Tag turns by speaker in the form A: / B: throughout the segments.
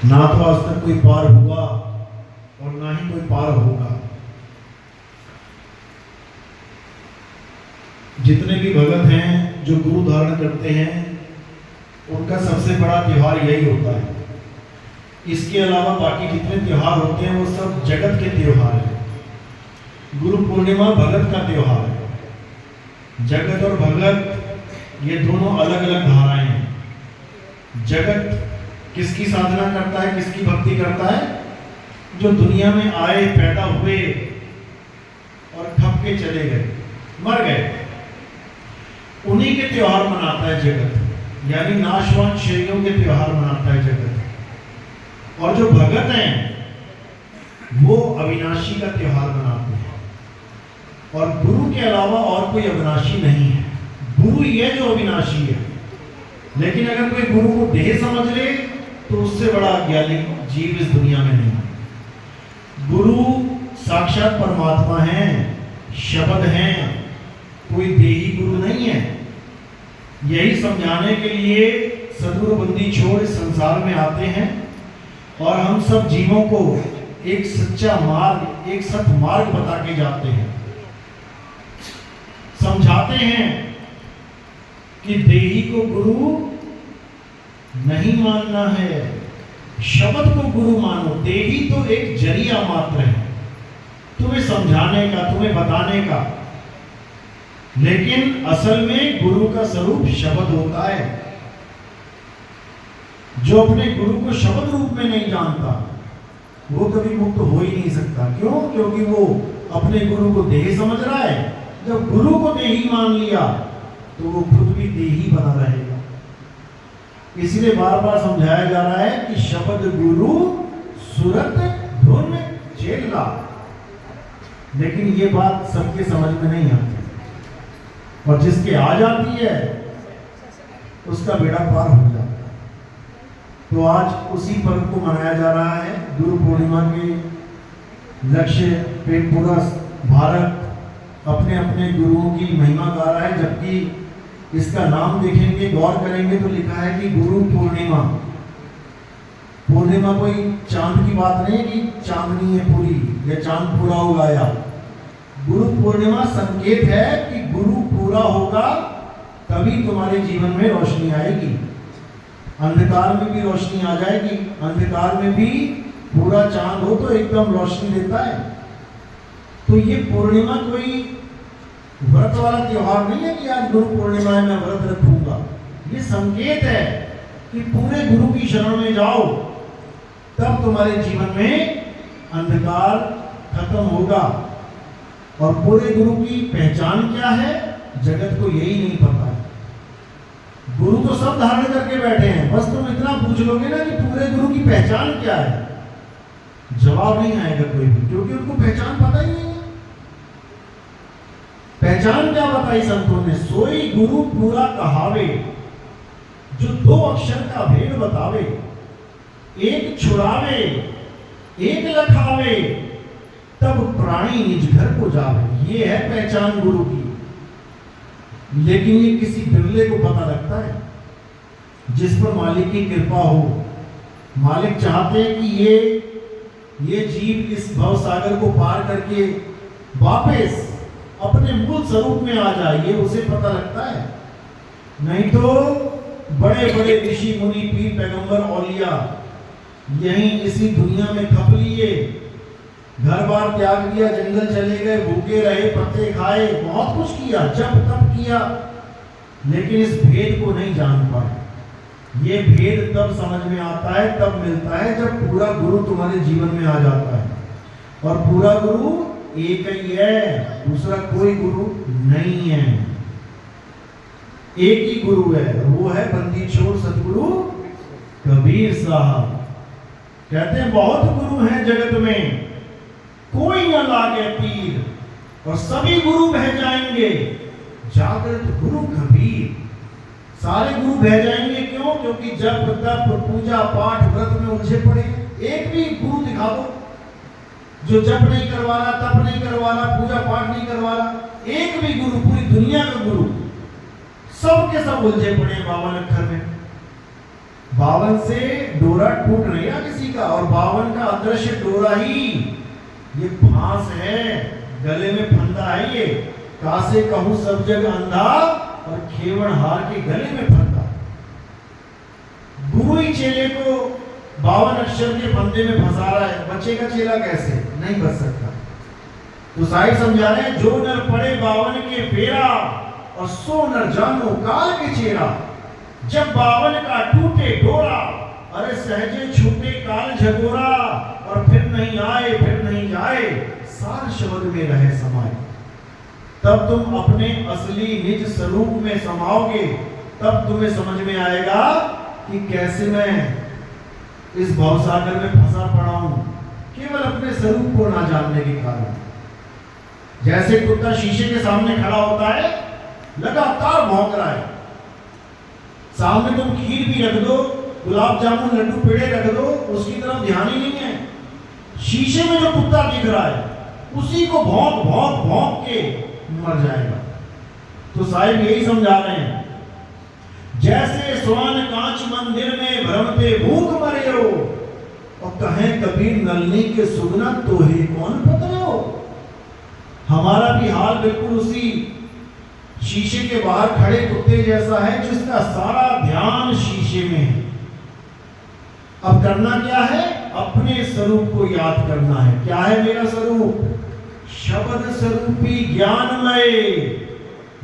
A: ना तो आज तक कोई पार हुआ और ना ही कोई पार होगा। जितने भी भगत हैं जो गुरु धारण करते हैं, उनका सबसे बड़ा त्योहार यही होता है। इसके अलावा बाकी जितने त्योहार होते हैं वो सब जगत के त्योहार हैं। गुरु पूर्णिमा भगत का त्योहार है। जगत और भगत ये दोनों अलग अलग धाराएं हैं। जगत किसकी साधना करता है, किसकी भक्ति करता है? जो दुनिया में आए, पैदा हुए और खप के चले गए, मर गए, उन्हीं के त्योहार मनाता है जगत। यानी नाशवान शरीरों के त्योहार मनाता है जगत। और जो भगत हैं वो अविनाशी का त्योहार मनाते हैं। और गुरु के अलावा और कोई अविनाशी नहीं है। गुरु ही है जो अविनाशी है। लेकिन अगर कोई गुरु को देह समझ ले तो उससे बड़ा अज्ञानी जीव इस दुनिया में नहीं। गुरु साक्षात परमात्मा है, शब्द हैं, कोई देही गुरु नहीं है। यही समझाने के लिए सदगुरु बंदी छोड़ इस संसार में आते हैं और हम सब जीवों को एक सच्चा मार्ग, एक सत मार्ग बता के जाते हैं। समझाते हैं कि देही को गुरु नहीं मानना है, शब्द को गुरु मानो। देही तो एक जरिया मात्र है तुम्हें समझाने का, तुम्हें बताने का। लेकिन असल में गुरु का स्वरूप शब्द होता है। जो अपने गुरु को शब्द रूप में नहीं जानता वो कभी मुक्त हो ही नहीं सकता। क्यों? क्योंकि वो अपने गुरु को देही समझ रहा है। जब गुरु को देही मान लिया तो वो खुद भी देही बना रहेगा। इसलिए बार बार समझाया जा रहा है कि शब्द गुरु सुरत धुन चेला। लेकिन ये बात सबके समझ में नहीं आती और जिसके आ जाती है उसका बेड़ा पार हो जाता है। तो आज उसी पर्व को मनाया जा रहा है। गुरु पूर्णिमा के लक्ष्य पे पूरा भारत अपने अपने गुरुओं की महिमा गा रहा है। जबकि इसका नाम देखेंगे, गौर करेंगे तो लिखा है कि गुरु पूर्णिमा। पूर्णिमा कोई चांद की बात नहीं है कि चांदनी है पूरी या चांद पूरा हो गया। गुरु पूर्णिमा संकेत है कि गुरु पूरा होगा तभी तुम्हारे जीवन में रोशनी आएगी। अंधकार में भी रोशनी आ जाएगी। अंधकार में भी पूरा चांद हो तो एकदम रोशनी देता है। तो ये पूर्णिमा कोई व्रत वाला त्योहार नहीं है कि आज गुरु पूर्णिमा है मैं व्रत रखूंगा। ये संकेत है कि पूरे गुरु की शरण में जाओ तब तुम्हारे जीवन में अंधकार खत्म होगा। और पूरे गुरु की पहचान क्या है, जगत को यही नहीं पता है। गुरु तो सब धारण करके बैठे हैं, बस तुम इतना पूछ लोगे ना कि पूरे गुरु की पहचान क्या है, जवाब नहीं आएगा कोई भी, क्योंकि उनको पहचान पता ही नहीं है। पहचान क्या बताई संतों ने? सोई गुरु पूरा कहावे, जो दो अक्षर का भेद बतावे। एक छुड़ावे एक लखावे, तब प्राणी निज घर को जावे। ये है पहचान गुरु की। लेकिन ये किसी बिरले को पता लगता है जिस पर मालिक की कृपा हो। मालिक चाहते हैं कि ये जीव इस भव सागर को पार करके वापस अपने मूल स्वरूप में आ जाए, ये उसे पता लगता है। नहीं तो बड़े बड़े ऋषि मुनि पीर पैगंबर औलिया यहीं इसी दुनिया में खप लिए, घर बार त्याग दिया, जंगल चले गए, भूखे रहे, पत्ते खाए, बहुत कुछ किया, जब तब किया, लेकिन इस भेद को नहीं जान पाए। ये भेद तब समझ में आता है, तब मिलता है जब पूरा गुरु तुम्हारे जीवन में आ जाता है। और पूरा गुरु एक ही है, दूसरा कोई गुरु नहीं है। एक ही गुरु है, वो है बंदी छोड़ सतगुरु कबीर साहब। कहते हैं बहुत गुरु हैं जगत में, कोई न लागे पीर, और सभी गुरु बह जाएंगे, जागृत गुरु कबीर। सारे गुरु बह जाएंगे। क्यों? क्योंकि जब तप पूजा पाठ व्रत में उलझे पड़े। एक भी गुरु दिखा दो जो जप नहीं करवा रहा, तप नहीं करवा रहा, पूजा पाठ नहीं करवा रहा। एक भी गुरु, पूरी दुनिया का गुरु, सब के सब उलझे पड़े हैं बावन अक्षर में। 52 से डोरा टूट नहीं रहा किसी का, और 52 का अदृश्य डोरा ही ये फांस है, गले में फंदा है ये। कासे कहूं सब जग अंधा, और खेवड़ हार के गले में फंदा। गुरु ही चेले को 52 अक्षर के फंदे में फंसा रहा है, बचेगा चेला कैसे? नहीं बच सकता। तो साहिब समझा रहे हैं, जो नर पड़े 52 के फेरा, और सो नर जानो काल के चेरा। जब 52 का टूटे डोरा, अरे सहजे छूटे काल झगोरा। और फिर नहीं आए फिर नहीं जाए, सार शब्द में रहे समाये। तब तुम अपने असली निज स्वरूप में समाओगे, तब तुम्हें समझ में आएगा कि कैसे मैं इस भवसागर में फंसा पड़ा हूं, केवल अपने स्वरूप को ना जानने के कारण। जैसे कुत्ता शीशे के सामने खड़ा होता है, लगातार भौंक रहा है। सामने तुम खीर भी रख दो, गुलाब जामुन लड्डू पेड़े रख दो, उसकी तरफ ध्यान ही नहीं है। शीशे में जो कुत्ता दिख रहा है, उसी को भौंक भौंक भौंक के मर जाएगा। तो साहिब यही समझा रहे हैं, जैसे स्वान कांच मंदिर में भ्रमते भूख मरे हो, और कहें कबीर नलनी के सुगना तो ही कौन पतरे हो। हमारा भी हाल बिल्कुल उसी शीशे के बाहर खड़े कुत्ते जैसा है, जिसका सारा ध्यान शीशे में है। अब करना क्या है? अपने स्वरूप को याद करना है। क्या है मेरा स्वरूप? शब्द स्वरूपी ज्ञानमय,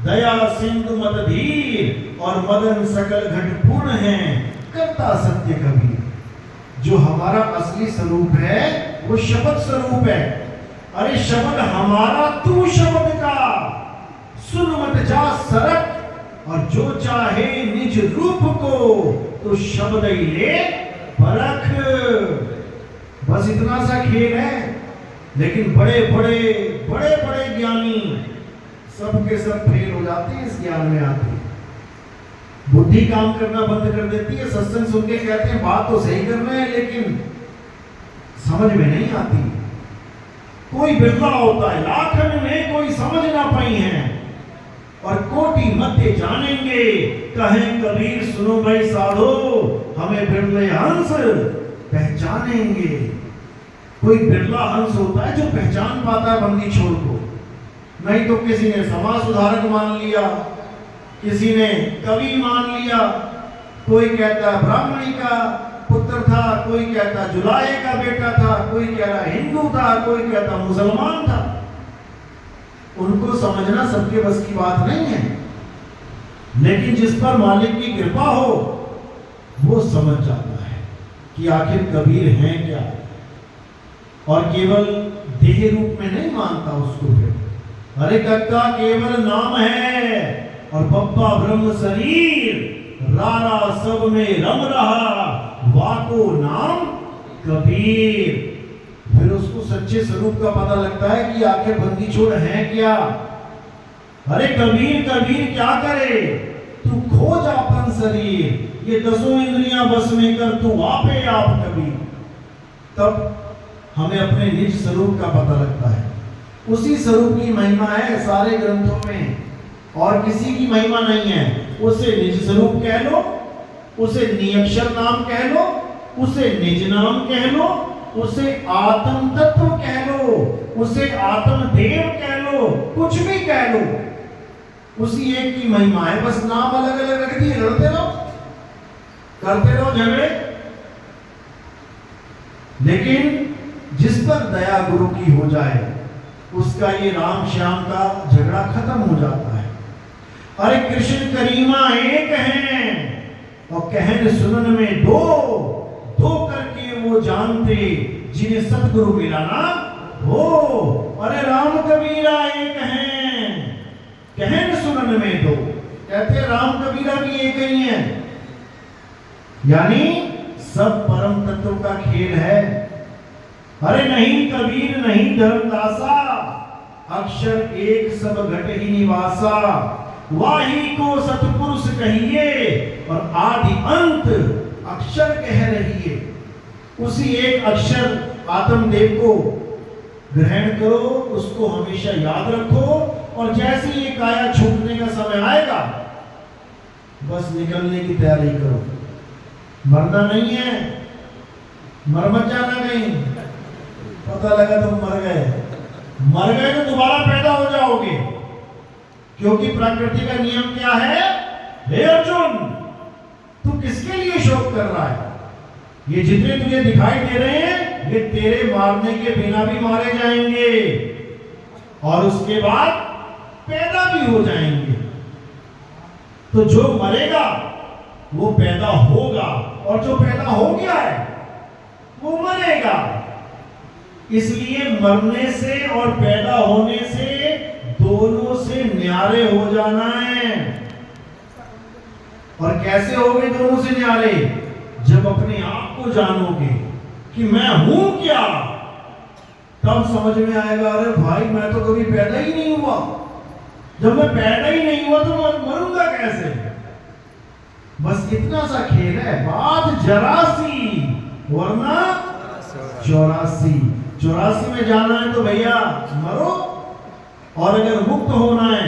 A: दया सिंधु मद धीर, और मदन सकल घट पूर्ण है, करता सत्य कबीर। जो हमारा असली स्वरूप है वो शब्द स्वरूप है। अरे शब्द हमारा, तू शब्द का, सुन मत जा सरक, और जो चाहे निज रूप को, तो शब्द ही ले परख। बस इतना सा खेल है। लेकिन बड़े बड़े ज्ञानी सब के सब फेल हो जाते हैं इस ज्ञान में आते। बुद्धि काम करना बंद कर देती है। सत्संग सुन के कहते हैं बात तो सही कर रहे हैं, लेकिन समझ में नहीं आती। कोई बिरला होता है, लाखन में कोई समझ ना पाई है, और कोटि मध्य जानेंगे, कहें कबीर सुनो भाई साधो, हमें बिरले हंस पहचानेंगे। कोई बिरला हंस होता है जो पहचान पाता है बंदी छोड़ को, नहीं तो किसी ने समाज सुधारक मान लिया, किसी ने कवि मान लिया, कोई कहता ब्राह्मणी का पुत्र था, कोई कहता जुलाहे का बेटा था, कोई कह रहा हिंदू था, कोई कहता मुसलमान था। उनको समझना सबके बस की बात नहीं है, लेकिन जिस पर मालिक की कृपा हो वो समझ जाता है कि आखिर कबीर हैं क्या, और केवल देह रूप में नहीं मानता उसको। फिर अरे कक्का केवल नाम है, और बप्पा ब्रह्म शरीर, रारा सब में रम रहा, वाको नाम कबीर। फिर उसको सच्चे स्वरूप का पता लगता है कि आखिर बंदी छोड़ है क्या। अरे कबीर कबीर क्या करे, तू खोज अपन शरीर, ये 10 इंद्रियां बस में कर, तू आपे आप कबीर। तब हमें अपने निज स्वरूप का पता लगता है। उसी स्वरूप की महिमा है सारे ग्रंथों में, और किसी की महिमा नहीं है। उसे निज स्वरूप कह लो, उसे नियक्षर नाम कह लो, उसे निज नाम कह लो, उसे आत्म तत्व कह लो, उसे आत्म देव कह लो, कुछ भी कह लो, उसी एक की महिमा है। बस नाम अलग अलग रख दिए, लड़ते रहो, करते रहो झगड़े। लेकिन जिस पर दया गुरु की हो जाए, उसका ये राम श्याम का झगड़ा खत्म हो जाता है। अरे कृष्ण करीमा एक हैं, और कहन सुनन में दो, दो करके वो जानते, जिन्हें सतगुरु मिलाना हो। अरे राम कबीरा एक हैं, कहन सुनन में दो, कहते राम कबीरा भी एक ही हैं, यानी सब परम तत्व का खेल है। अरे नहीं कबीर नहीं धर्मदासा, अक्षर एक सब घट ही निवासा, वाही को सतपुरुष कहिए, और आदि अंत अक्षर कह रहिए। उसी एक अक्षर आत्मदेव को ग्रहण करो, उसको हमेशा याद रखो, और जैसे ये काया छूटने का समय आएगा, बस निकलने की तैयारी करो। मरना नहीं है, मर मत जाना कहीं, पता लगा तुम मर गए तो दोबारा पैदा हो जाओगे, क्योंकि प्रकृति का नियम क्या है? हे अर्जुन, तू किसके लिए शोक कर रहा है? ये जितने तुझे दिखाई दे रहे हैं ये तेरे मारने के बिना भी मारे जाएंगे और उसके बाद पैदा भी हो जाएंगे। तो जो मरेगा वो पैदा होगा और जो पैदा हो गया है वो मरेगा। इसलिए मरने से और पैदा होने से दोनों से न्यारे हो जाना है। और कैसे होगे दोनों से न्यारे? जब अपने आप को जानोगे कि मैं हूं क्या, तब समझ में आएगा अरे भाई मैं तो कभी पैदा ही नहीं हुआ। जब मैं पैदा ही नहीं हुआ तो मैं मरूंगा कैसे? बस इतना सा खेल है, बात जरा सी वरना 84 में जाना है तो भैया मरो, और अगर मुक्त होना है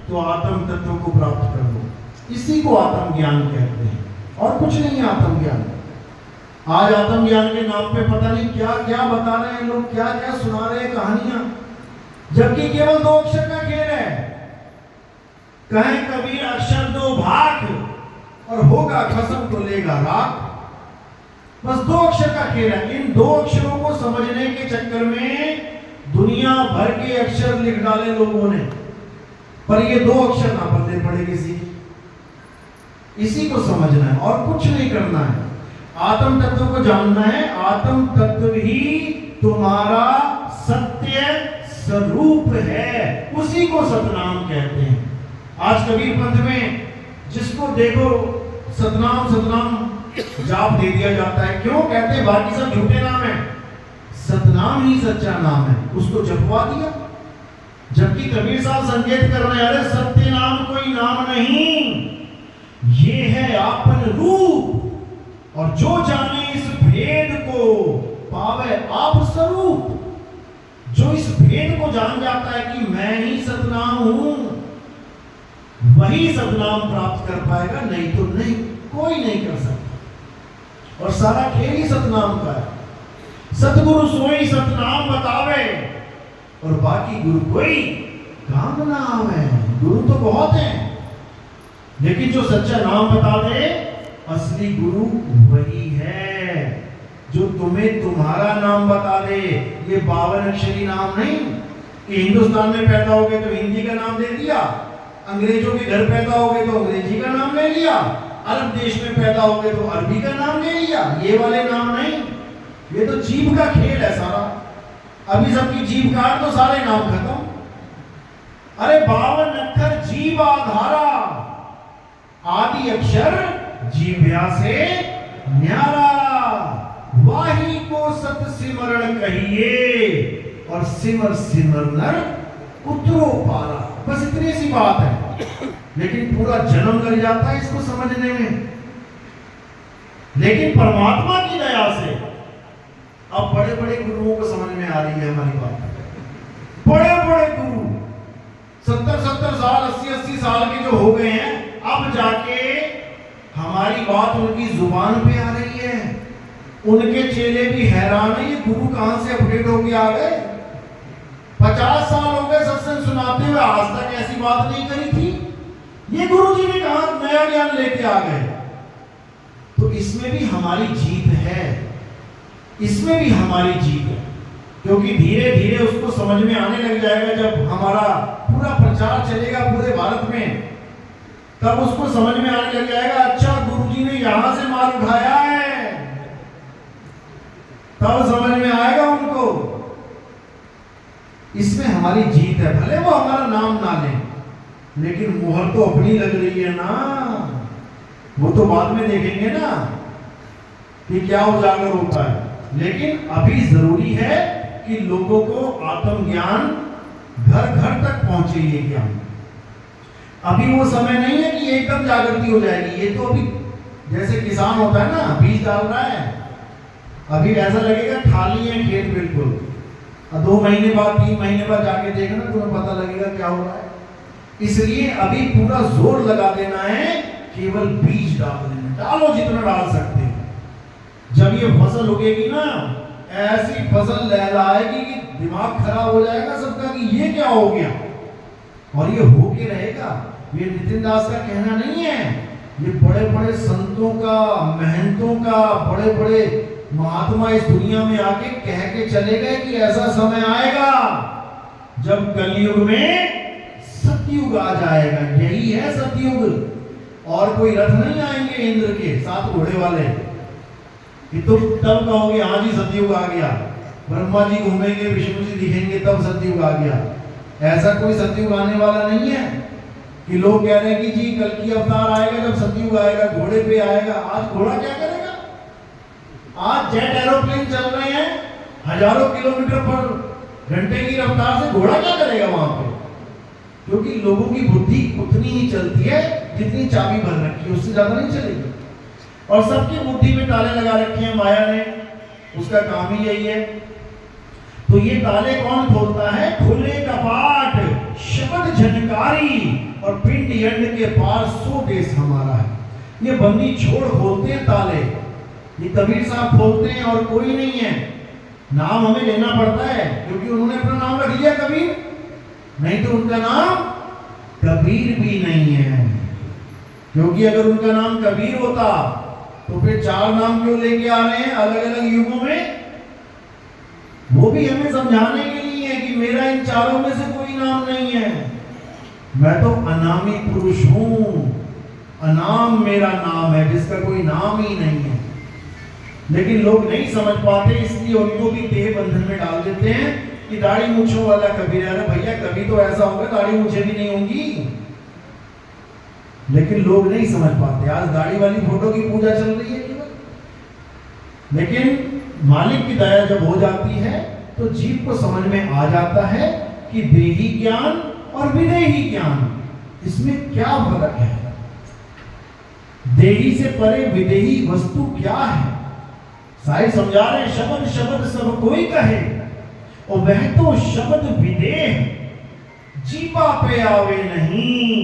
A: तो आत्म तत्व को प्राप्त कर लो। इसी को आत्मज्ञान कहते हैं और कुछ नहीं है आत्मज्ञान। आज आत्मज्ञान के नाम पे पता नहीं क्या क्या बता रहे हैं लोग, क्या क्या सुना रहे हैं कहानियां, जबकि केवल 2 अक्षर का खेल है। कहे कबीर अक्षर 2 भाग और होगा खसम तो लेगा राख। बस 2 अक्षर का खेल है। इन 2 अक्षरों को समझने के चक्कर में दुनिया भर के अक्षर लिख डाले लोगों ने, पर ये 2 अक्षर ना पढ़ने पड़े किसी। इसी को समझना है और कुछ नहीं करना है। आत्म तत्व को जानना है। आत्म तत्व ही तुम्हारा सत्य स्वरूप है, उसी को सतनाम कहते हैं। आज कबीर पंथ में जिसको देखो सतनाम सतनाम जाप दे दिया जाता है। क्यों? कहते हैं बाकी सब झूठे नाम है, सतनाम ही सच्चा नाम है, उसको जपवा दिया। जबकि कबीर साहब संकेत कर रहे हैं सत्य नाम कोई नाम नहीं, ये है आपन रूप, और जो जाने इस भेद को पावे आप स्वरूप। जो इस भेद को जान जाता है कि मैं ही सतनाम हूं, वही सतनाम प्राप्त कर पाएगा, नहीं तो नहीं, कोई नहीं कर सकता। और सारा खेल ही सतनाम का है। सतगुरु सोई सतनाम बतावे और बाकी गुरु कोई काम ना आवे। गुरु तो बहुत है, लेकिन जो सच्चा नाम बता दे असली गुरु वही है जो तुम्हें तुम्हारा नाम बता दे। ये 52 अक्षरी नाम नहीं कि हिंदुस्तान में पैदा हो गए तो हिंदी का नाम दे दिया, अंग्रेजों के घर पैदा हो गए तो अंग्रेजी का नाम ले लिया, अरब देश में पैदा हो गए तो अरबी का नाम ले लिया। ये वाले नाम नहीं, ये तो जीभ का खेल है सारा। अभी सबकी जीभ काट तो सारे नाम खत्म। अरे 52 अक्षर जीभ आधारा, आदि अक्षर जीभ्या से न्यारा, वाही को सत सिमरण कहिए और सिमर सिमर नर उतरो पारा। बस इतनी सी बात है, लेकिन पूरा जन्म लग जाता है इसको समझने में। लेकिन परमात्मा की दया से अब बड़े बड़े गुरुओं को समझ में आ रही है हमारी बात। बड़े बड़े गुरु 70-70 साल 80-80 साल के जो हो गए हैं, अब जाके हमारी बात उनकी जुबान पे आ रही है। उनके चेले भी हैरान है, ये गुरु कहां से अपडेट होके आ गए। 50 साल हो गए सत्संग सुनाते हुए, आज तक ऐसी बात नहीं करी थी। ये गुरु जी ने कहा नया ज्ञान लेके आ गए। तो इसमें भी हमारी जीत है, इसमें भी हमारी जीत है, क्योंकि धीरे धीरे उसको समझ में आने लग जाएगा। जब हमारा पूरा प्रचार चलेगा पूरे भारत में, तब उसको समझ में आने लग जाएगा अच्छा गुरुजी ने यहां से माल उठाया है, तब समझ में आएगा उनको। इसमें हमारी जीत है। भले वो हमारा नाम ना ले, लेकिन मुहर तो अपनी लग रही है ना। वो तो बाद में देखेंगे ना कि क्या उजागर होता है। लेकिन अभी जरूरी है कि लोगों को आत्मज्ञान घर घर तक पहुंचे। ये ज्ञान अभी वो समय नहीं है कि एकदम जागृति हो जाएगी। ये तो अभी जैसे किसान होता है ना, बीज डाल रहा है, अभी ऐसा लगेगा खाली है खेत बिल्कुल, और 2 महीने बाद 3 महीने बाद जाके देखना तुम्हें पता लगेगा क्या हो रहा है। इसलिए अभी पूरा जोर लगा देना है, केवल बीज डाल देना, डालो जितना डाल सकते हो। जब ये फसल उगेगी ना, ऐसी फसल लहलाएगी कि दिमाग खराब हो जाएगा सबका कि ये क्या हो गया, और ये हो के रहेगा। ये नितिन दास का कहना नहीं है, ये बड़े बड़े संतों का, महंतों का, बड़े बड़े महात्मा इस दुनिया में आके कह के चले गए कि ऐसा समय आएगा जब कलयुग में सतयुग आ जाएगा। यही है सतयुग। और कोई रथ नहीं आएंगे इंद्र के 7 घोड़े वाले कि तुम तब कहोगे हाँ जी सतयुग आ गया। ब्रह्मा जी घूमेंगे, विष्णु जी दिखेंगे, तब सतयुग आ गया। ऐसा कोई सतयुग आने वाला नहीं है कि लोग कह रहे हैं कि जी कल की अवतार आएगा जब सतयुग आएगा, घोड़े पे आएगा। आज घोड़ा क्या करेगा? आज जेट एरोप्लेन चल रहे हैं, हजारों किलोमीटर पर घंटे की रफ्तार से। घोड़ा क्या करेगा वहां पे? क्योंकि लोगों की बुद्धि उतनी ही चलती है जितनी चाबी भर रखी है, उससे ज्यादा नहीं चलेगी। और सबकी बुद्धि में ताले लगा रखे हैं माया ने, उसका काम ही यही है। तो ये ताले कौन खोलता है? खुले कपाट शब्द झनकारी और पिंड यंड के पार सो देश हमारा है। ये बंदी छोड़ खोलते हैं ताले, ये कबीर साहब खोलते हैं और कोई नहीं है। नाम हमें लेना पड़ता है क्योंकि उन्होंने अपना नाम रख लिया कबीर, नहीं तो उनका नाम कबीर भी नहीं है। क्योंकि अगर उनका नाम कबीर होता तो फिर 4 नाम क्यों लेके आ रहे हैं अलग अलग युगों में? वो भी हमें समझाने के लिए है कि मेरा इन चारों में से कोई नाम नहीं है, मैं तो अनामी पुरुष हूं। अनाम मेरा नाम है जिसका कोई नाम ही नहीं है। लेकिन लोग नहीं समझ पाते, इसलिए उनको भी देह बंधन में डाल देते हैं कि दाढ़ी मूंछों वाला कबीर। अरे भैया कभी तो ऐसा होगा दाढ़ी मूंछें भी नहीं होंगी। लेकिन लोग नहीं समझ पाते। आज दाढ़ी वाली फोटो की पूजा चल रही है केवल। लेकिन मालिक की दया जब हो जाती है तो जीव को समझ में आ जाता है कि देही ज्ञान और विदेही ज्ञान, इसमें क्या फर्क है। देही से परे विदेही वस्तु क्या है? साहिब समझा रहे, शब्द शब्द सब कोई कहे और वह तो शब्द विदेह जीवा पे आवे नहीं,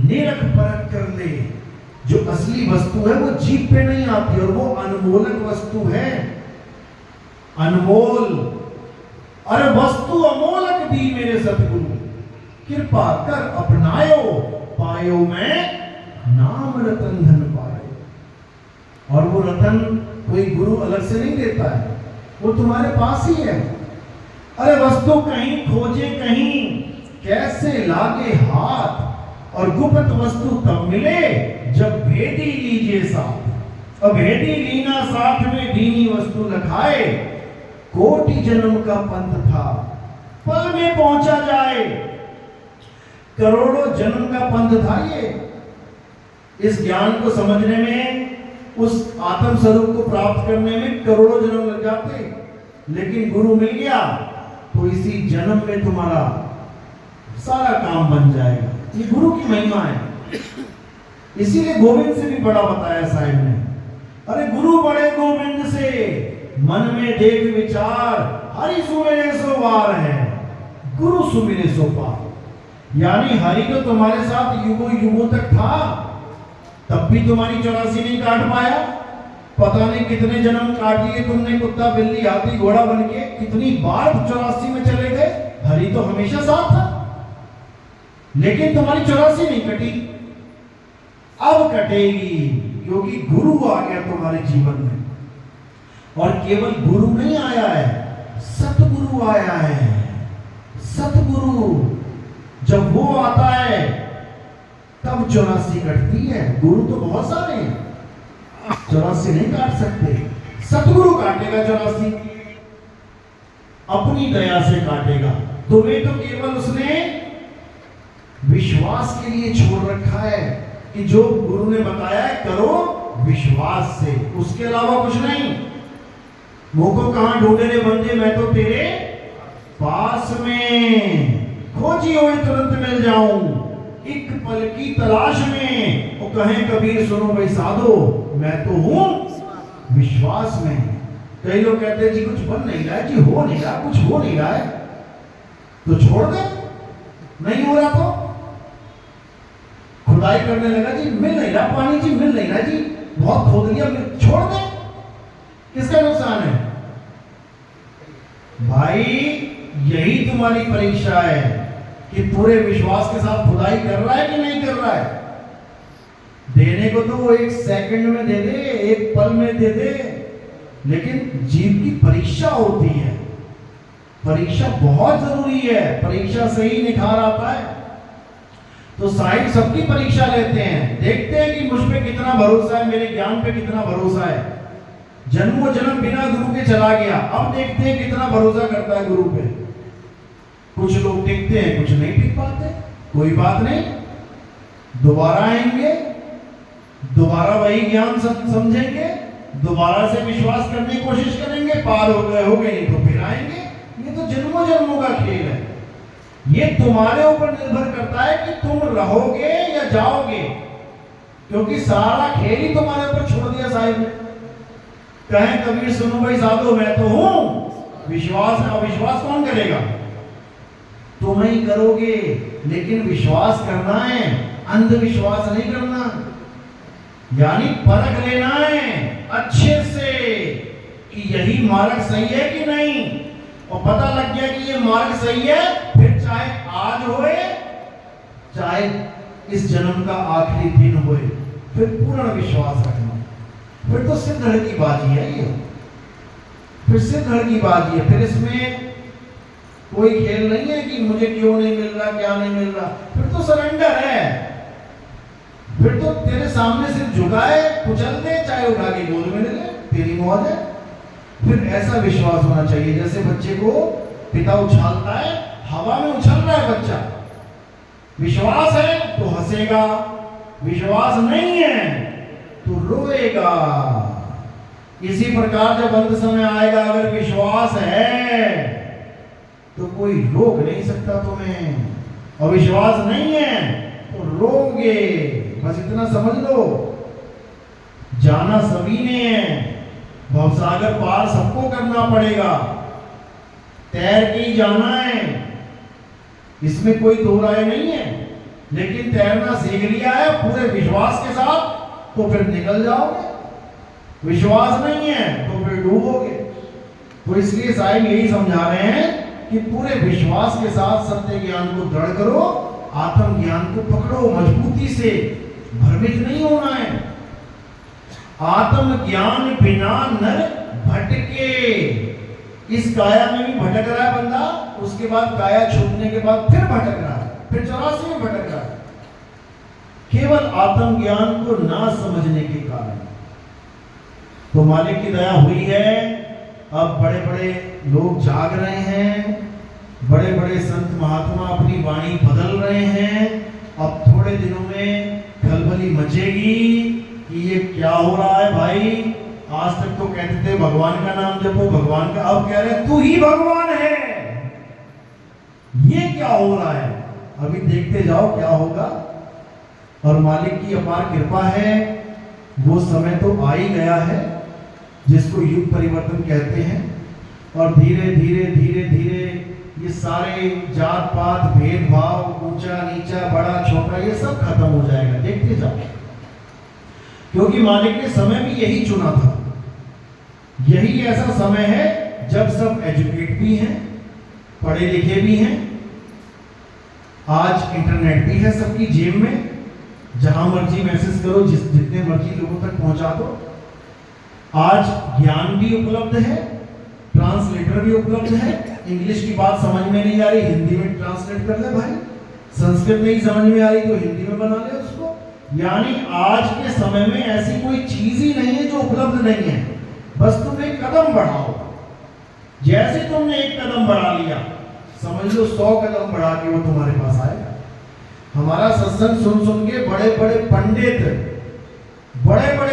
A: निरख परख कर ले। जो असली वस्तु है वो जीभ पे नहीं आती और वो अनमोलक वस्तु है। अनमोल, अरे वस्तु अमोलक दी मेरे सतगुरु, कृपा कर अपनायो, पायो मैं नाम रतन धन पायो। और वो रतन कोई गुरु अलग से नहीं देता है, वो तुम्हारे पास ही है। अरे वस्तु कहीं खोजे कहीं, कैसे लागे हाथ, और गुप्त वस्तु तब मिले जब भेदी लीजिए साथ। अब भेदी लीना साथ में दीनी वस्तु लखाए, कोटि जन्म का पंथ था पल में पहुंचा जाए। करोड़ों जन्म का पंथ था ये। इस ज्ञान को समझने में, उस आत्म स्वरूप को प्राप्त करने में करोड़ों जन्म लग जाते, लेकिन गुरु मिल गया तो इसी जन्म में तुम्हारा सारा काम बन जाएगा। ये गुरु की महिमा है। इसीलिए गोविंद से भी बड़ा बताया साहिब ने। अरे गुरु बड़े गोविंद से, मन में देख विचार, हरि सुमिरे सो वार है, गुरु सुमिरे सो पार। यानी हरि तो तुम्हारे साथ युगों युगों तक था, तब भी तुम्हारी 84 नहीं काट पाया। पता नहीं कितने जन्म काट लिए तुमने, कुत्ता बिल्ली हाथी घोड़ा बन के, कितनी बार 84 में चले गए। हरि तो हमेशा साथ था, लेकिन तुम्हारी 84 नहीं कटी, अब कटेगी क्योंकि गुरु आ गया तुम्हारे जीवन में। और केवल गुरु नहीं आया है, सतगुरु आया है। सतगुरु जब वो आता है तब 84 कटती है। गुरु तो बहुत सारे हैं, 84 नहीं काट सकते। सतगुरु काटेगा 84, अपनी दया से काटेगा। तुम्हें तो केवल उसने विश्वास के लिए छोड़ रखा है कि जो गुरु ने बताया है करो विश्वास से, उसके अलावा कुछ नहीं। मुझको कहां ढूंढे रे बंदे, मैं तो तेरे पास में, खोजी हुए तुरंत मिल जाऊं, एक पल की तलाश में। वो कहें कबीर सुनो भाई साधो, मैं तो हूं विश्वास में। कई लोग कहते हैं जी कुछ बन नहीं रहा है, जी हो नहीं रहा, कुछ हो नहीं रहा है, तो छोड़ दे। नहीं हो रहा तो खुदाई करने लगा, जी मिल नहीं रहा पानी, जी मिल नहीं रहा, जी बहुत खोद लिया, छोड़ दे। किसका नुकसान है? भाई यही तुम्हारी परीक्षा है कि पूरे विश्वास के साथ खुदाई कर रहा है कि नहीं कर रहा है। देने को तो वो 1 सेकंड में दे दे, 1 पल में दे दे, लेकिन जीव की परीक्षा होती है। परीक्षा बहुत जरूरी है, परीक्षा से ही निखार आता है। तो साहिब सबकी परीक्षा लेते हैं, देखते हैं कि मुझ पे कितना भरोसा है, मेरे ज्ञान पे कितना भरोसा है। जन्मों जन्म बिना गुरु के चला गया, अब देखते हैं कितना भरोसा करता है गुरु पे। कुछ लोग टिकते हैं, कुछ नहीं टिक पाते, कोई बात नहीं, दोबारा आएंगे, दोबारा वही ज्ञान समझेंगे, दोबारा से विश्वास करने की कोशिश करेंगे, पार हो गए नहीं तो फिर आएंगे। ये तो जन्मों जन्मों का खेल है। ये तुम्हारे ऊपर निर्भर करता है कि तुम रहोगे या जाओगे, क्योंकि सारा खेल ही तुम्हारे ऊपर छोड़ दिया साहिब ने। कहें कबीर सुनो भाई साधो मैं तो हूं, विश्वास है, अविश्वास कौन करेगा? तुम ही करोगे, लेकिन विश्वास करना है, अंधविश्वास नहीं करना। यानी परख लेना है अच्छे से कि यही मार्ग सही है कि नहीं, और पता लग गया कि ये मार्ग सही है, फिर चाहे आज होए चाहे इस जन्म का आखिरी दिन होए, फिर पूर्ण विश्वास रखना। फिर तो सिद्धड़ की बाजी है ये, फिर सिद्धड़ की बाजी है। फिर इसमें कोई खेल नहीं है कि मुझे क्यों नहीं मिल रहा, क्या नहीं मिल रहा। फिर तो सरेंडर है, फिर तो तेरे सामने सिर्फ झुकाए कुचल दे, चाहे उठा के गोद में ले, तेरी मौज है। फिर ऐसा विश्वास होना चाहिए जैसे बच्चे को पिता उछालता है, हवा में उछल रहा है बच्चा, विश्वास है तो हंसेगा, विश्वास नहीं है तो रोएगा। इसी प्रकार जब अंत समय आएगा, अगर विश्वास है तो कोई रोक नहीं सकता तुम्हें, और विश्वास नहीं है तो रोगे। बस इतना समझ लो, जाना सभी ने है, भवसागर पार सबको करना पड़ेगा, तैर के ही जाना है, इसमें कोई दो राय नहीं है। लेकिन तैरना सीख लिया है पूरे विश्वास के साथ तो फिर निकल जाओगे, विश्वास नहीं है तो फिर डूबोगे। तो इसलिए साहिब यही समझा रहे हैं कि पूरे विश्वास के साथ सत्य ज्ञान को दृढ़ करो, आत्म ज्ञान को पकड़ो मजबूती से, भ्रमित नहीं होना है। आत्म ज्ञान बिना नर भटके, इस काया में भी भटक रहा है बंदा, उसके बाद काया छूटने के बाद फिर भटक रहा है, फिर 84 में भटक रहा है, केवल आत्म ज्ञान को ना समझने के कारण। तो मालिक की दया हुई है, अब बड़े बड़े लोग जाग रहे हैं, बड़े बड़े संत महात्मा अपनी वाणी बदल रहे हैं। अब थोड़े दिनों में खलबली मचेगी कि ये क्या हो रहा है भाई। आज तक तो कहते थे भगवान का नाम जपो, भगवान का, अब कह रहे तू ही भगवान है, ये क्या हो रहा है। अभी देखते जाओ क्या होगा, और मालिक की अपार कृपा है, वो समय तो आ ही गया है जिसको युग परिवर्तन कहते हैं। और धीरे धीरे धीरे धीरे ये सारे जात पात भेदभाव, ऊंचा नीचा, बड़ा छोटा, ये सब खत्म हो जाएगा, देखते जाओ। क्योंकि मालिक ने समय भी यही चुना था, यही ऐसा समय है जब सब एजुकेट भी हैं, पढ़े लिखे भी हैं, आज इंटरनेट भी है सबकी जेब में, जहां मर्जी मैसेज करो, जितने मर्जी लोगों तक पहुंचा दो। आज ज्ञान भी उपलब्ध है, ट्रांसलेटर भी उपलब्ध है, इंग्लिश की बात समझ में नहीं आ रही हिंदी में ट्रांसलेट कर ले भाई, संस्कृत नहीं समझ में आ रही तो हिंदी में बना ले उसको। यानी आज के समय में ऐसी कोई चीज ही नहीं है जो उपलब्ध नहीं है, बस तुम एक कदम बढ़ाओ। जैसे तुमने एक कदम बढ़ा लिया, समझ लो 100 कदम बढ़ा के वो तुम्हारे पास आएगा। हमारा सत्संग सुन सुन के बड़े बड़े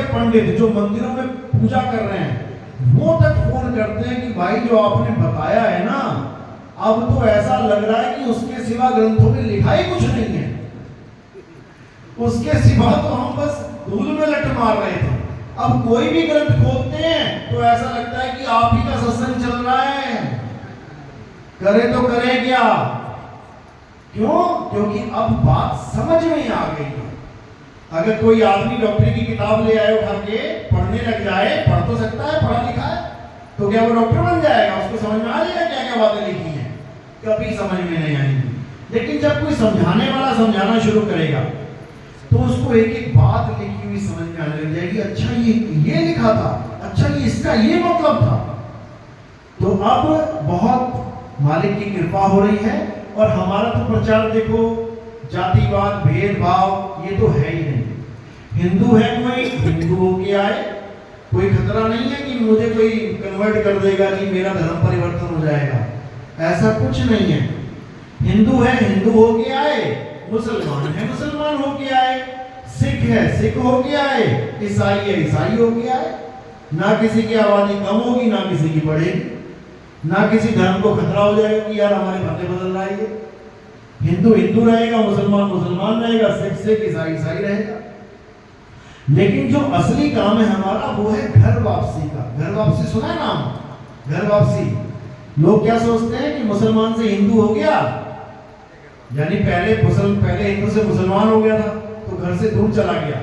A: पंडित जो मंदिरों में पूजा कर रहे हैं, वो तक फोन करते हैं कि भाई जो आपने बताया है ना, अब तो ऐसा लग रहा है कि उसके सिवा ग्रंथों में लिखा ही कुछ नहीं है, उसके सिवा तो हम बस धूल में लट मार रहे थे। अब कोई भी ग्रंथ खोलते हैं तो ऐसा लगता है कि आप ही का सत्संग चल रहा है, करे तो करें क्या। क्यों? क्योंकि अब बात समझ में आ गई है, अगर कोई आदमी डॉक्टरी की किताब ले आए उठा के पढ़ने लग जाए, पढ़ तो सकता है, पढ़ा लिखा है, तो क्या वो डॉक्टर बन जाएगा? उसको समझ में आ जाएगा क्या क्या बातें लिखी हैं? कभी समझ में नहीं आएंगी। लेकिन जब कोई समझाने वाला समझाना शुरू करेगा तो उसको एक एक बात लिखी हुई समझ में आने लग जाएगी। अच्छा ये लिखा था, अच्छा ये इसका ये मतलब था। तो अब बहुत मालिक की कृपा हो रही है। और हमारा तो प्रचार देखो, जातिवाद भेदभाव ये तो है ही नहीं। हिंदू है कोई, हिंदू होके आए, कोई खतरा नहीं है कि मुझे कोई कन्वर्ट कर देगा कि मेरा धर्म परिवर्तन हो जाएगा, ऐसा कुछ नहीं है। हिंदू है, हिंदू होके आए, मुसलमान है, मुसलमान होके आए, सिख है, सिख होके आए, ईसाई है, ईसाई होके आए। ना किसी की आबादी कम होगी, ना किसी की बढ़ेगी, ना किसी धर्म को खतरा हो जाएगा कि यार हमारे पते बदल रहा है। हिंदू हिंदू रहेगा, मुसलमान मुसलमान रहेगा, सिख सिख, ईसाई ईसाई रहेगा। लेकिन जो असली काम है हमारा वो है घर वापसी का। घर वापसी सुना है नाम? घर वापसी। लोग क्या सोचते हैं कि मुसलमान से हिंदू हो गया, यानी पहले हिंदू से मुसलमान हो गया था तो घर से दूर चला गया,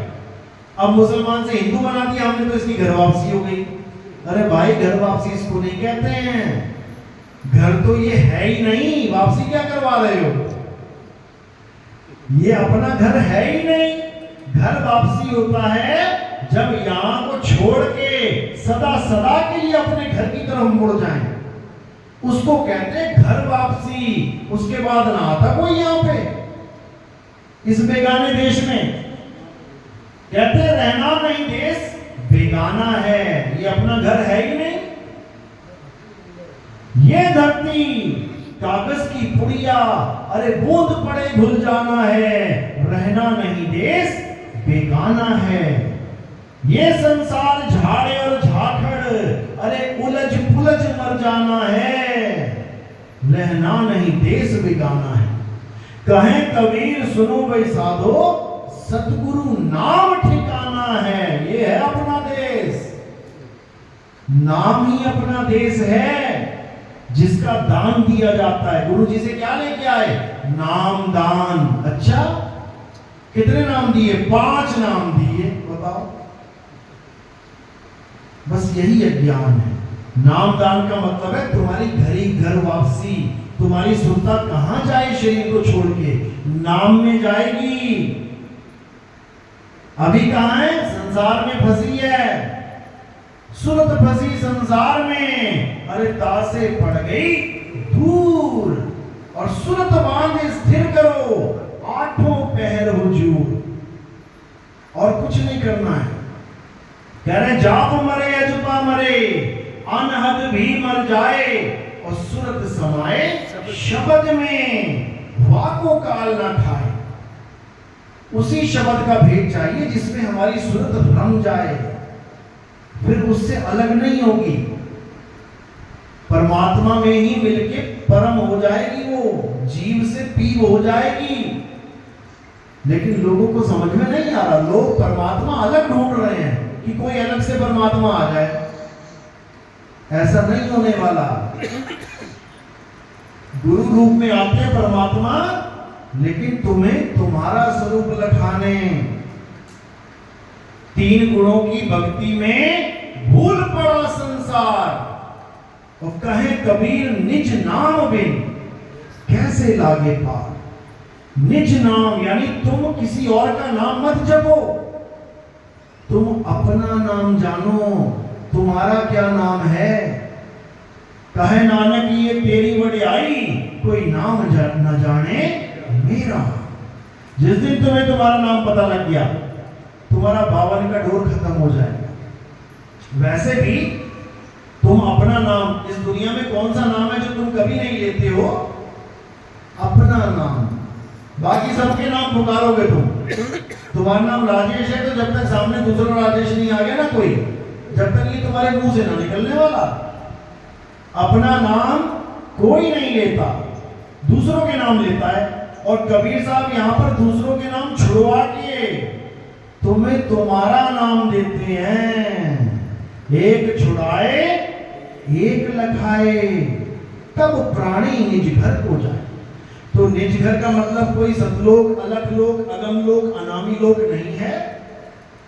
A: अब मुसलमान से हिंदू बना दिया हमने तो इसकी घर वापसी हो गई। अरे भाई, घर वापसी इसको नहीं कहते हैं। घर तो ये है ही नहीं, वापसी क्या करवा रहे हो? ये अपना घर है ही नहीं। घर वापसी होता है जब यहां को छोड़ के सदा सदा के लिए अपने घर की तरफ मुड़ जाएं, उसको कहते हैं घर वापसी। उसके बाद ना आता कोई यहां पे इस बेगाने देश में। कहते हैं रहना नहीं देश बेगाना है, ये अपना घर है ही नहीं। ये धरती कागज की पुड़िया, अरे बूंद पड़े भूल जाना है, रहना नहीं देश बेगाना है। ये संसार झाड़े और झाखड़, अरे उलझ पुलझ मर जाना है, रहना नहीं देश बेगाना है। कहे कबीर सुनो भाई साधो, सतगुरु नाम ठिकाना है। ये है अपना देश, नाम ही अपना देश है जिसका दान दिया जाता है। गुरु जी से क्या लेके आए? नाम दान। अच्छा, कितने नाम दिए? 5 नाम दिए, बताओ। बस यही अज्ञान है। नाम दान का मतलब है तुम्हारी घर वापसी। तुम्हारी सुरता कहां जाए शरीर को छोड़ के? नाम में जाएगी। अभी कहां है? संसार में फंसी है, सुरत फंसी संसार में, अरे तासे पड़ गई दूर। और सुरत बांध स्थिर करो, 8 पहर हुजूर। और कुछ नहीं करना है। कह रहे जाप मरे अजपा मरे, अनहद भी मर जाए, और सुरत समाए शब्द में, वाको काल ना खाए। उसी शब्द का भेद चाहिए जिसमें हमारी सुरत रम जाए, फिर उससे अलग नहीं होगी। परमात्मा में ही मिलके परम हो जाएगी, वो जीव से पीव हो जाएगी। लेकिन लोगों को समझ में नहीं आ रहा। लोग परमात्मा अलग ढूंढ रहे हैं कि कोई अलग से परमात्मा आ जाए। ऐसा नहीं होने वाला। गुरु रूप में आते हैं परमात्मा, लेकिन तुम्हें तुम्हारा स्वरूप लखाने। 3 गुणों की भक्ति में भूल पड़ा संसार। और कहे कबीर निज नाम बिन कैसे लागे पार। निज नाम यानी तुम किसी और का नाम मत जपो, तुम अपना नाम जानो। तुम्हारा क्या नाम है? कहे नानक ये तेरी वड्याई, कोई नाम न जाने मेरा। जिस दिन तुम्हें तुम्हारा नाम पता लग गया, तुम्हारा बावन का ढोर खत्म हो जाएगा। वैसे भी तुम अपना नाम, इस दुनिया में कौन सा नाम है जो तुम कभी नहीं लेते हो? अपना नाम। बाकी सबके नाम पुकारोगे तुम। तुम्हारा नाम राजेश है तो जब तक सामने दूसरा राजेश नहीं आ गया ना कोई, जब तक ये तुम्हारे मुंह से ना निकलने वाला। अपना नाम कोई नहीं लेता, दूसरों के नाम लेता है। और कबीर साहब यहाँ पर दूसरों के नाम छुड़वा के तुम्हें तुम्हारा नाम देते हैं। एक छुड़ाए एक लखाए, तब प्राणी निज घर को जाए। तो निज घर का मतलब कोई सतलोक, अलग लोक, अगम लोक, अनामी लोक नहीं है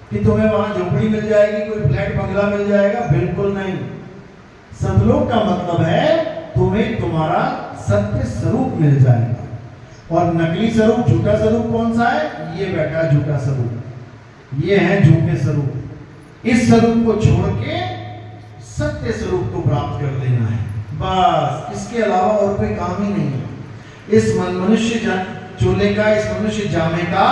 A: कि तुम्हें वहां झोपड़ी मिल जाएगी, कोई फ्लैट बंगला मिल जाएगा, बिल्कुल नहीं। सतलोक का मतलब है तुम्हें तुम्हारा सत्य स्वरूप मिल जाएगा। और नकली स्वरूप, झूठा स्वरूप कौन सा है? ये बैठा है झूठा स्वरूप, ये है झूठे स्वरूप। इस स्वरूप को छोड़ के सत्य स्वरूप को प्राप्त कर लेना है, बस। इसके अलावा और कोई काम ही नहीं है। इस मनुष्य चोले का, इस मनुष्य जामे का,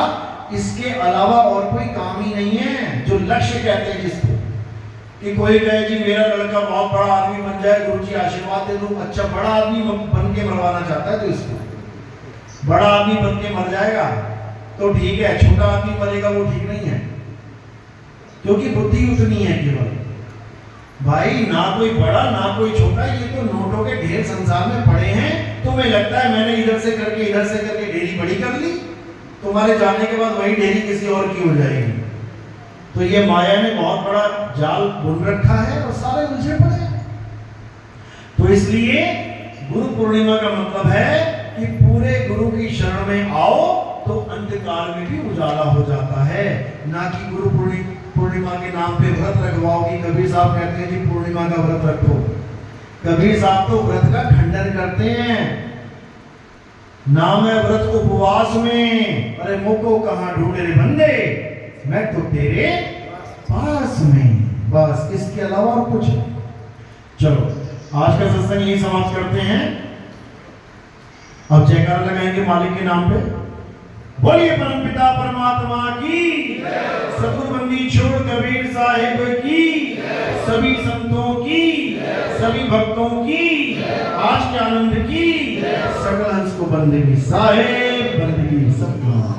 A: इसके अलावा और कोई काम ही नहीं है। जो लक्ष्य कहते हैं जिसको, कि कोई कहे जी मेरा लड़का बहुत बड़ा आदमी बन जाए, गुरुजी आशीर्वाद दे दो। अच्छा, बड़ा आदमी बन के मरवाना चाहता है तो इसको बड़ा आदमी बन के मर जाएगा तो ठीक है, छोटा आदमी मरेगा वो ठीक नहीं है, क्योंकि बुद्धि उतनी है केवल। भाई ना कोई बड़ा ना कोई छोटा, ये तो नोटों के ढेर संसार में पड़े हैं। तुम्हें लगता है मैंने इधर से करके ढेरी बड़ी कर ली, तुम्हारे जाने के बाद वही ढेरी किसी और की हो जाएगी। तो ये माया ने बहुत बड़ा जाल बुन रखा है और सारे उलझे पड़े हैं। तो इसलिए गुरु पूर्णिमा का मतलब है कि पूरे गुरु की शरण में आओ तो अंधकार में भी उजाला हो जाता है। ना कि गुरु पूर्णिमा के नाम पे व्रत रखवाओगी। कबीर साहब कहते हैं कि पूर्णिमा का व्रत रखो। कबीर साहब तो व्रत का खंडन करते हैं। नाम है व्रत उपवास में, अरे मुको कहां ढूंढे रे बंदे, मैं तो तेरे पास में, बस। इसके अलावा और कुछ नहीं। चलो आज का सत्संग यही समाप्त करते हैं। अब जयकारा लगाएंगे मालिक के नाम पे। बोलिए परमपिता परमात्मा की, सतगुरु बंदी छोड़ कबीर साहिब की, सभी संतों की, सभी भक्तों की, आज के आनंद की, सकल हंस को बंदगी साहिब, बंदगी सतनाम।